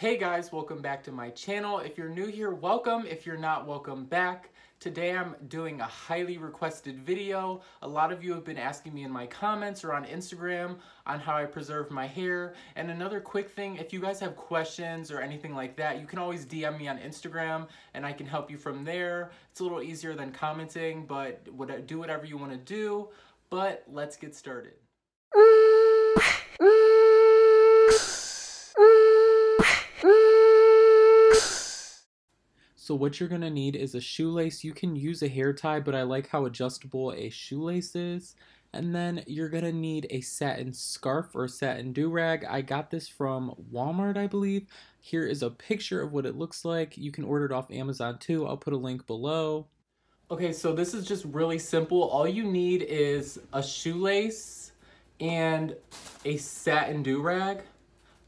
Hey guys, welcome back to my channel. If you're new here, welcome. If you're not, welcome back. Today I'm doing a highly requested video. A lot of you have been asking me in my comments or on Instagram on how I preserve my hair. And another quick thing, if you guys have questions or anything like that, you can always DM me on Instagram and I can help you from there. It's a little easier than commenting, but do whatever you want to do. But let's get started. So what you're gonna need is a shoelace. You can use a hair tie, but I like how adjustable a shoelace is. And then you're gonna need a satin scarf or satin do-rag. I got this from Walmart, I believe. Here is a picture of what it looks like. You can order it off Amazon too. I'll put a link below. Okay, so this is just really simple. All you need is a shoelace and a satin do-rag.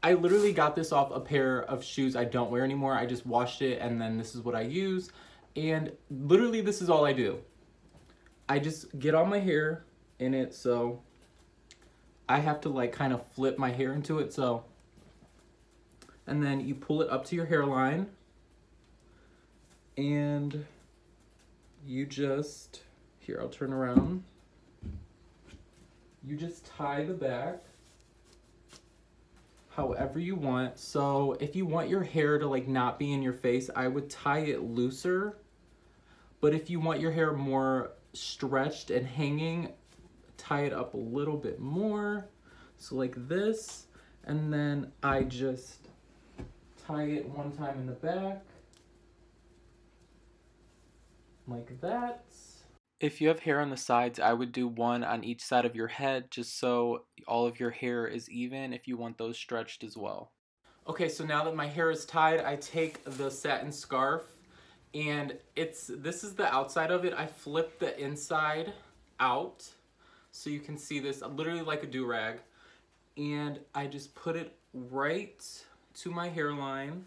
I literally got this off a pair of shoes I don't wear anymore. I just washed it and then this is what I use. And literally this is all I do. I just get all my hair in it, so I have to like kind of flip my hair into it, so. And then you pull it up to your hairline and you just, here I'll turn around. You just tie the back however you want. So if you want your hair to like not be in your face, I would tie it looser. But if you want your hair more stretched and hanging, tie it up a little bit more. So like this, and then I just tie it one time in the back, like that. If you have hair on the sides, I would do one on each side of your head just so all of your hair is even if you want those stretched as well. Okay, so now that my hair is tied, I take the satin scarf and this is the outside of it. I flip the inside out so you can see this literally like a do-rag. And I just put it right to my hairline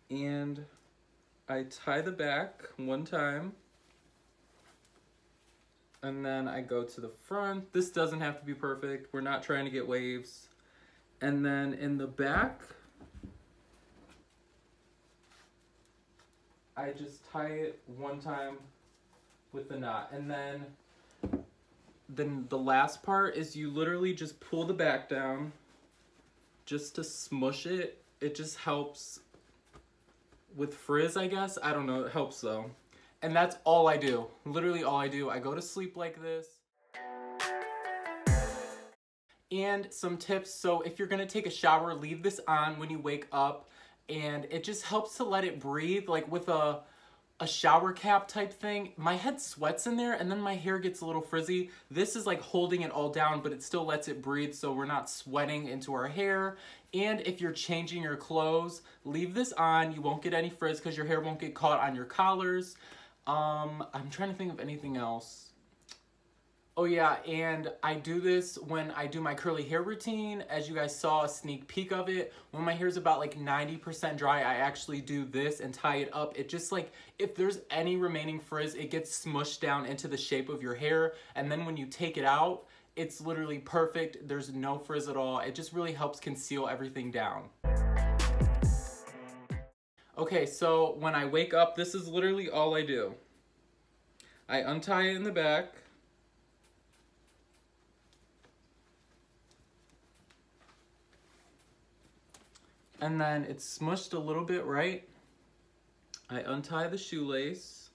and I tie the back one time. And then I go to the front. This doesn't have to be perfect. We're not trying to get waves. And then in the back, I just tie it one time with the knot. And then the last part is you literally just pull the back down just to smush it. It just helps with frizz, I guess. I don't know, it helps though. And that's all I do, literally all I do. I go to sleep like this. And some tips, so if you're gonna take a shower, leave this on when you wake up, and it just helps to let it breathe, like with a shower cap type thing. My head sweats in there and then my hair gets a little frizzy. This is like holding it all down, but it still lets it breathe so we're not sweating into our hair. And if you're changing your clothes, leave this on. You won't get any frizz because your hair won't get caught on your collars. I'm trying to think of anything else. Oh yeah, and I do this when I do my curly hair routine. As you guys saw a sneak peek of it, when my hair is about like 90% dry, I actually do this and tie it up. It just like, if there's any remaining frizz, it gets smushed down into the shape of your hair. And then when you take it out, it's literally perfect. There's no frizz at all. It just really helps conceal everything down. Okay, so when I wake up, this is literally all I do. I untie it in the back. And then it's smushed a little bit, right? I untie the shoelace,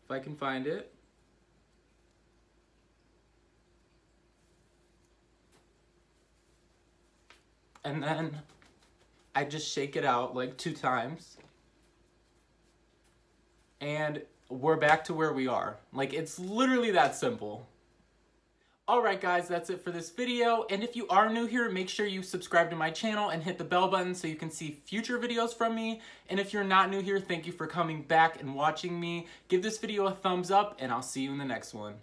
if I can find it. And then I just shake it out like 2 times. And we're back to where we are. Like, it's literally that simple. Alright guys, that's it for this video. And if you are new here, make sure you subscribe to my channel and hit the bell button so you can see future videos from me. And if you're not new here, thank you for coming back and watching me. Give this video a thumbs up and I'll see you in the next one.